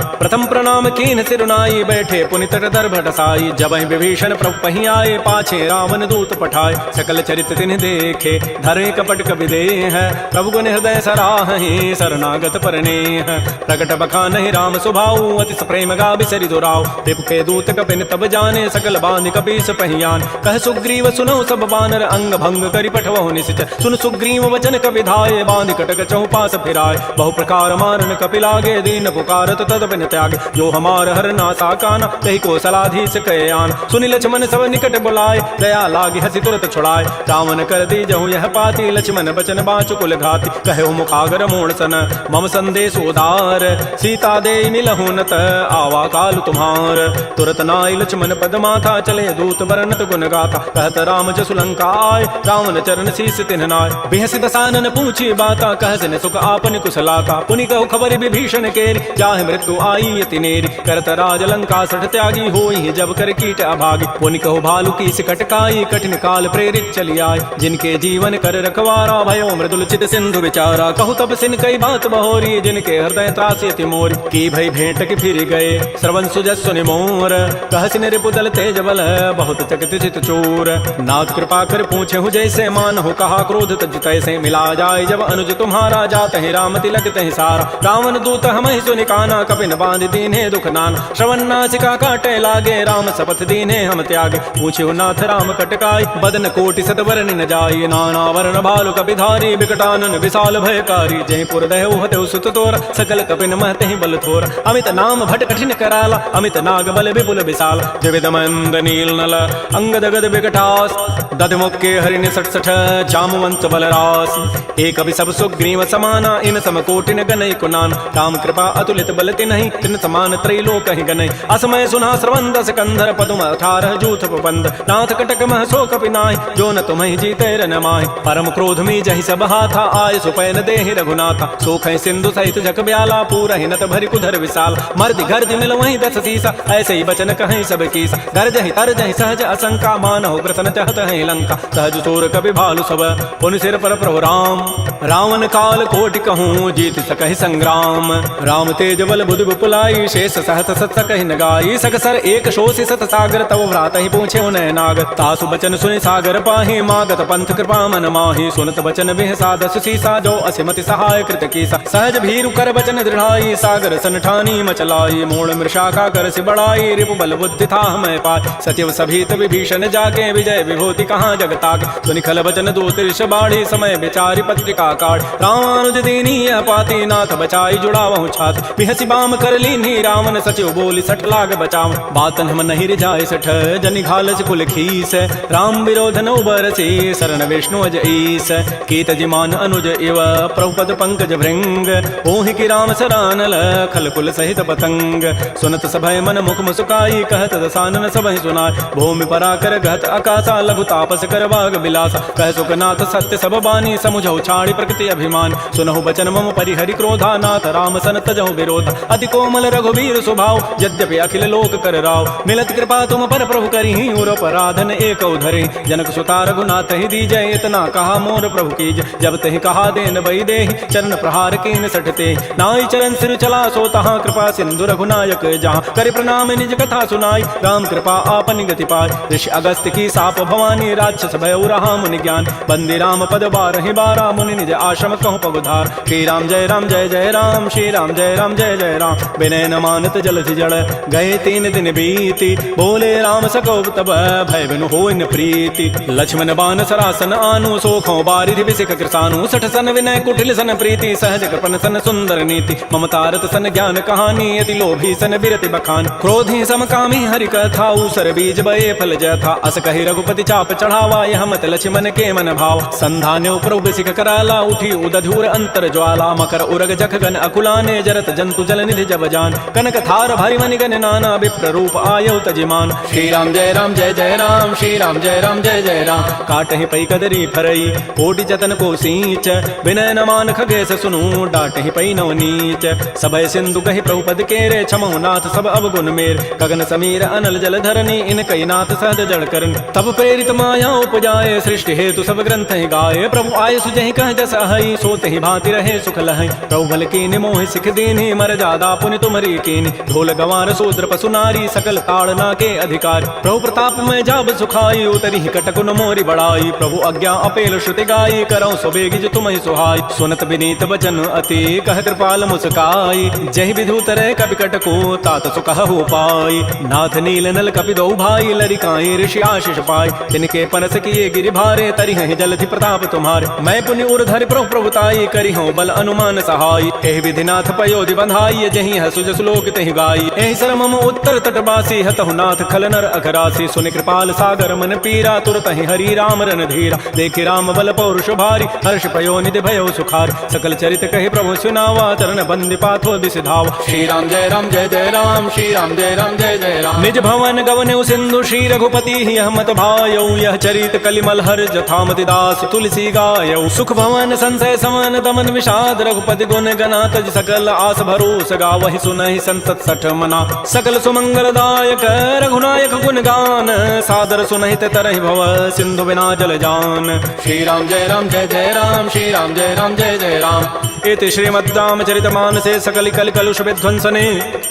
प्रथम प्रणाम कीन सिरुनाई, बैठे पुनि तट दर्भ ढसाई। जब तरह विभीषण प्रभु पही आए, पाछे रावण दूत पठाए, सकल चरित तिन्ह देखे, धरे कपट कवि देह, प्रभु गुण हृदय सराहि, शरणागत परनेह, प्रकट बखानहि राम सुभाऊ, अति प्रेम गावि सरि दुराऊ, विपु के दूत कपिन तब जाने, सकल बांधि कपीस पहियान, कह सुग्रीव सुनौ सब बानर, अंग भंग करि पठवहु निश्चर, सुन सुग्रीव वचन कपि धाये, बांधि कटक चहु पास फिराय, बहु प्रकार मारन कपि लागे, दीन पुकारत तदपिन त्यागे, जो हमार हर नासा काना, तहि को सलाधीस कयान, सुनि लक्ष्मण सब निकट बुलाए, दया लागी हसी तुरत छुड़ाए, रावण कर दी जहु यह पाती, लक्ष्मण बचन बाँचु कुल घाती, कहो मुखागर मोण सन, मम संदेश उदार, सीता दे मिलहु नत, आवा काल तुम्हार, तुरत नाई लक्ष्मण पद माथा, चले दूत बरनत गुण गाथा, कहत राम जसु लंका आय, रावण चरण शीस तिन्ह नाय, बिहसि दसानन पूछी बाता, कहसिन सुख आपन कुशलाता, पुनि कहु खबर विभीषण केरी, जाहि मृत्यु आई अति नेरी, करत राज लंका सठ त्यागी, होई जब कर कीट अभागी, पुनि कहु भालु की सिकट काई, कठिन काल प्रेरित चली आय, जिनके जीवन कर रखवारा, भयो मृदुल चित सिंधु विचारा, कहु तब सिन कई बात बहोरी, जिनके हृदय त्रासी अति मोरी, की भई भेंट की फिर गए, श्रवण सुजस्व निमोर, कहसिन रिपुदल तेज बल, बहुत चकित चित चोर, नाथ कृपा कर पूछे हु जैसे, मान हो कहा क्रोध तज तैसे, मिला जाए जब अनुज तुम्हारा, जात है राम तिलक तहि सारा, रावण दूत हमहि सुनि काना, कपिन बांध दीन्हे दुख नाना, श्रवण नासिका काटे लागे, राम शपथ दीन्हे हम त्यागे, पूछे हु नाथ राम कटकाई, बदन कोटि सत वरनि न जाई, नाना वर्ण भालु कपिधारी, विकटानन विशाल भयकारी, जय पुर दहु हतउ सुत तोर, सकल कपिन महते बल थोर, अमित नाम भट कठिन कराला, अमित नाग बल विपुल विशाल, द्विविध मंद नील नल, अंगद गद विकटास, दध मुक्के हरिण सठ सठ, जामवंत बलरास, एक अभि सब सुग्रीव समाना, इन सम कोटिन गनई कुनान, राम कृपा अतुलित बल तिन्हि, तिन समान त्रैलोक ही गनई, असमय सुना श्रवण दस कंधर, पदुम 18 जूथ बंद, नाथ कटक मह सो कपि नाहि, जो न तुम्हि जीते रन माहि, परम क्रोध में जहि सब हाथा, आय सुपैन देहि रघुनाथा, सोखै सिंधु सहित जग ब्याला, पूरहि नत भरि कुधर विशाल, मर्दि गर्दि मिल वहीं 10 सीसा, ऐसे ही बचन कहीं सब कीसा, गरजहि तरजहि सहज असंका, मानहु ग्रसन चहत है लंका, सहज सोर कपि भालु सब, पुनि सिर पर प्रभु राम, रावण काल कोटि कहूँ, जीत सकहि संग्राम, राम तेज बल बुधि विपुलाई, शेष सहत सत सकहि न गाई, सकसर एक शोषि सत सागर, तव भ्रात ही पूछे उनय नाग, तासु बचन सुनि सागर पाहि, मागत पंथ कृपा मन माहि, सुनत बचन बिह साधस सीसा, जो असिमति सहाय कृत कीसा, सहज भीरु कर बचन दृढ़ाई, सागर सन ठानी मचलाई, मूढ़ मृषा का कर सि बढ़ाई, रिपु बल बुद्धि था मैं पाय, सचिव सभीत विभीषण जाके, विजय विभूति कहाँ जगताके, सुनि खल बचन दूत ऋष बाढ़ी, समय विचारि पत्रिका काढ़, रामानुज दीनी यह पाती, नाथ बचाई जुड़ावहु छाती, बिहसि बाम कर लीन्ही, रावण सचिव बोली सठ लाग बचाव, बातन हम नहीं रिझाए सठ, जनि घालस कुल खीस, राम विरोध न उबरसी, शरण विष्णु अज ईस, कीत जिमान अनुज इव, प्रभुपद पंकज भृंग, ओहि की राम सरानल, खल कुल सहित पतंग, सुनत सभय मन मुख मुस्काई, कहत दसानन सबहि सुनाय, भूमि पराकर गहत आकाशा, लघु तापस कर बाग बिलासा, कह सुखनाथ सत्य सब बानी, समुझौ छाड़ी प्रकृति अभिमान, सुनहु बचन मम परिहरि क्रोधा, नाथ राम सन तजहु विरोधा, अति कोमल रघुवीर स्वभाव, यद्यपि अखिल लोक कर राव, मिलत कृपा तुम पर प्रभु करिहि, उर अपराधन एक धरि, जनक सुता रघुनाथ ही दीजय, इतना कहा मोर प्रभु कीज, जब तहि कहा देन बई देहि, चरण प्रहार कीन सठते, नाई चरण सिर चला सो तहाँ, कृपा सिंधु रघुनायक जहाँ, करि प्रणाम निज कथा सुनाई, राम कृपा आपन गति पाय, ऋषि अगस्त की साप भवानी, राक्षस भयउ रहा मुनि ज्ञान, बंदी राम पद बारहि बारा, मुनि निज आश्रम कहु पगुधार, श्री राम जय राम जय जय राम, श्री राम जय राम जय जय राम, विनय न मानत जलधि जड़, गए 3 दिन बीती, बोले राम सको तब, भय बिनु होय न प्रीति, लक्ष्मण बान सरासन आनु, सोखों बारिधि बिसिक कृसानु, सठ सन विनय कुटिल सन प्रीति, सहज कृपन सन सुंदर नीति, ममतारत सन ज्ञान कहानी, यति लोभी सन बिरति बखान, क्रोधी समकामी हरि कथा, उसर बीज बये फल जथा, अस कहि रघुपति चाप चढ़ावा, यह मत लक्ष्मण के मन भाव, संधान्यो प्रभु बिसिक कराला, उठी उदधूर अंतर ज्वाला, मकर उरग जख गन अकुलाने, जरत जंतु जल निधि जब जान, कनक थार भारी मनि गन नाना, विप्र रूप आयौ तजिमान, श्री राम जय राम जय जय राम, श्री राम जय राम जय जय राम, काटहि पै कदरी फरई, कोटि जतन को सींच, विनय न मान खगेश सुनु, डाटहि पै नव नीच, सबय सिंधु कहि प्रभुपद केरे, क्षमौ नाथ सब अवगुण मेर, गगन समीर अनल जल धरनी, इन कई नाथ सहज जड़ करन, तब प्रेरित माया उपजाए, सृष्टि हेतु सब ग्रंथ ही गाए, प्रभु आय सुजहि कह जस अहै, सोते ही भांति रहे सुख लहै, प्रभु भल कीनि मोहि सिख दीन्हि, मर जादा पुनि तुमरी कीनि, ढोल गवार शूद्र पशु नारी, सकल ताड़ नाके अधिकार। प्रभु प्रताप में जाब सुखाई उतरी कटकुन मोरी बढ़ाई। प्रभु आज्ञा अपेल श्रुति गाई करऊं सुबेगी जो तुम ही सुहाई। सुनत विनीत वचन अति कह कृपाल मुस्काई। जय विधु तरह कपि कटको तात सुकह हो पाई। नाथ नील नल कपि दो भाई लरिकाई ऋषि आशीष पाई। तिनके परस किए गिरि भारे तरि हैं जलधि प्रताप तुम्हारे। मैं पुण्य उर्धरि प्रभु प्रभुताई करी हूँ बल अनुमान सहाय। एहि विधिनाथ पयोधि बंधाई जही है सुज श्लोक तहि गाई। एहि सरमम उत्तर तटवासी हतहु नाथ खल नर अखरासी। सुनि कृपाल सागर मन पीरा तुरत ही हरि राम रन धीरा। देखि राम बल पौरुष भारी हर्ष पयो निधि भयो सुखार। सकल चरित कहि प्रभु सुनावा चरण बंदि पाथो दिस धावा। श्री राम जय राम जय जय राम, श्री राम जय राम जय जय राम। निज भवन गवने सिंधु श्री रघुपति यह मत भायौ। यह चरित कलिमल हर जथामति दास तुलसी गायौ। सुख भवन संशय समन दमन विषाद रघुपति गुण गना तज सकल आस भरोस गावहि सुनहि संतत सठ मना। सकल सुमंगल दायक रघुनायक गुण गान सादर सुनहि ते तरहि भव सिंधु बिना जल जान। श्री राम जय राम जय जय राम, श्री राम जय राम जय जय राम। इति श्रीमद्रामचरितमानसे सकल कल कलुष विध्वंसने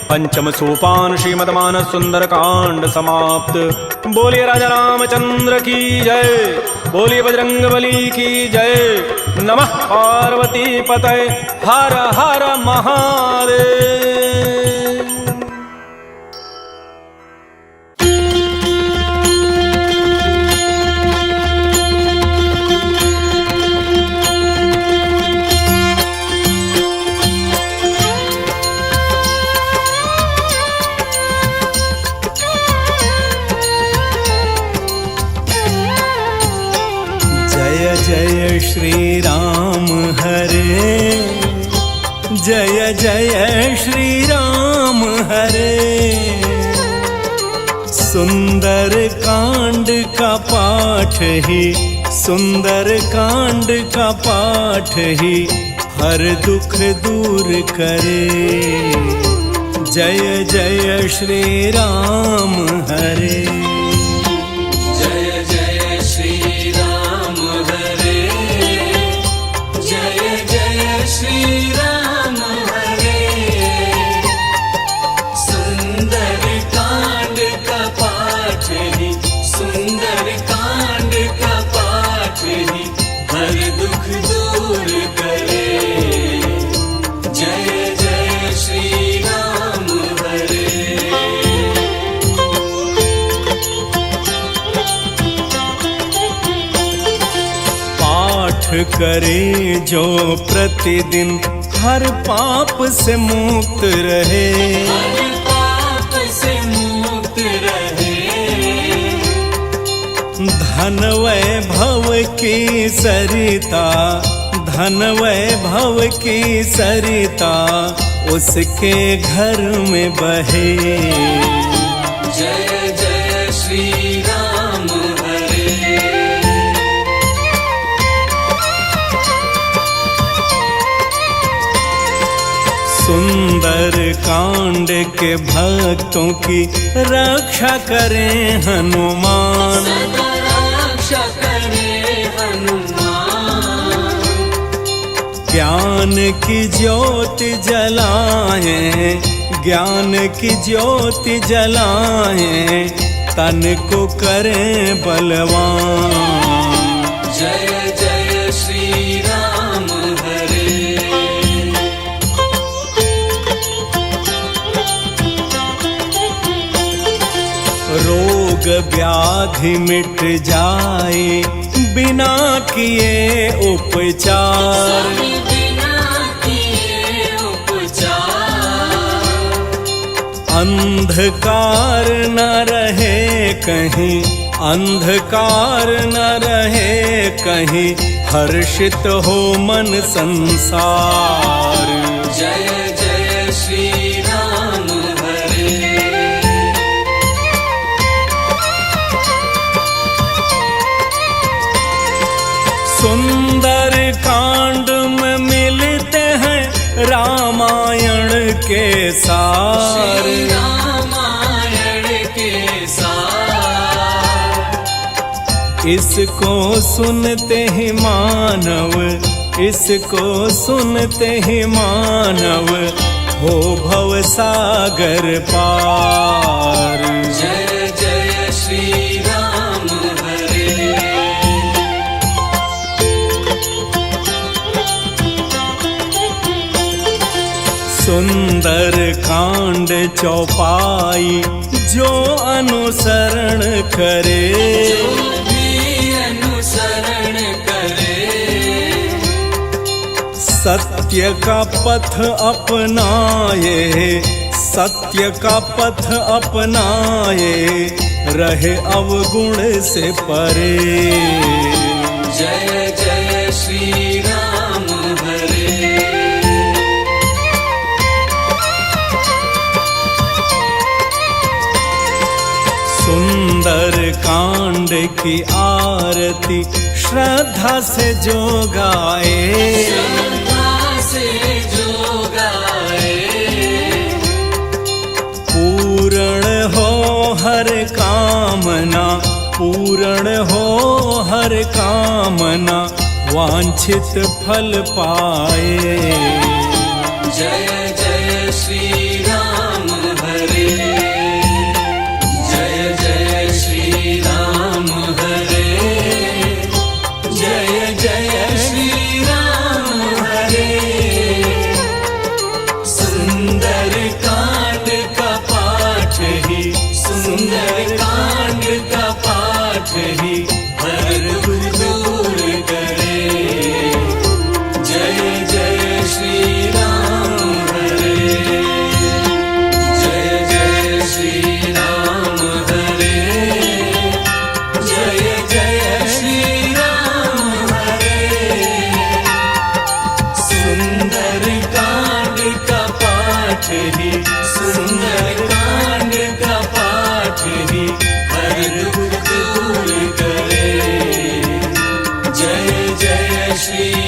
पंचम सोपान श्रीमद्मानस सुंदर कांड समाप्त। बोलिए राजा रामचंद्र की जय, बोलिए बजरंगबली की जय। नमः पार्वती पतये हर हर महादेव। जय श्री राम हरे, जय जय श्री राम हरे। सुंदर कांड का पाठ ही, सुंदर कांड का पाठ ही हर दुख दूर करे। जय जय श्री राम हरे। श्री राम हरे, सुंदर कांड का पाठ ही, सुंदर कांड का पाठ ही हर दुख दूर करे। जय जय श्री राम हरे। पाठ करे जो प्रतिदिन हर पाप से मुक्त रहे, हर पाप से मुक्त रहे। धन वैभव की सरिता, धन वैभव की सरिता उसके घर में बहे। जय जय श्री राम हरे। सुंदर कांड के भक्तों की रक्षा करें हनुमान, सदा रक्षा करे हनुमान। ज्ञान की ज्योति जलाएं, ज्ञान की ज्योति जलाएं, तन को करें बलवान। जय जय श्री राम हरे। रोग व्याधि मिट जाए बिना किए उपचार, बिना किए उपचार। अंधकार न रहे कहीं, अंधकार न रहे कहीं, हर्षित हो मन संसार। जय जय श्री राम हरे। सुंदर कांड में मिलते हैं रामायण के सार, श्री रामायण के सार। इसको सुनते ही मानव, इसको सुनते ही मानव हो भव सागर पार। जय कांड चौपाई जो अनुसरण करे, अनुसरण करे, सत्य का पथ अपनाए, सत्य का पथ अपनाए, रहे अवगुण से परे। जय जय श्री राम हरे। सुंदर कांड की आरती श्रद्धा से जो गाए, श्रद्धा से जो गाए, पूर्ण हो हर कामना, पूर्ण हो हर कामना, वांछित फल पाए। जय जय श्री राम हरे। जय जय श्री राम हरे। जय जय श्री राम हरे। सुंदर कांड का पाठ ही, सुंदर कांड का पाठ ही हर दुख दूर करे। जय जय श्री राम हरे। जय जय श्री राम हरे। जय जय श्री राम हरे। सुंदर कांड का पाठ ही, सुंदर कांड का पाठ ही हर दुख दूर करे। जय जय श्री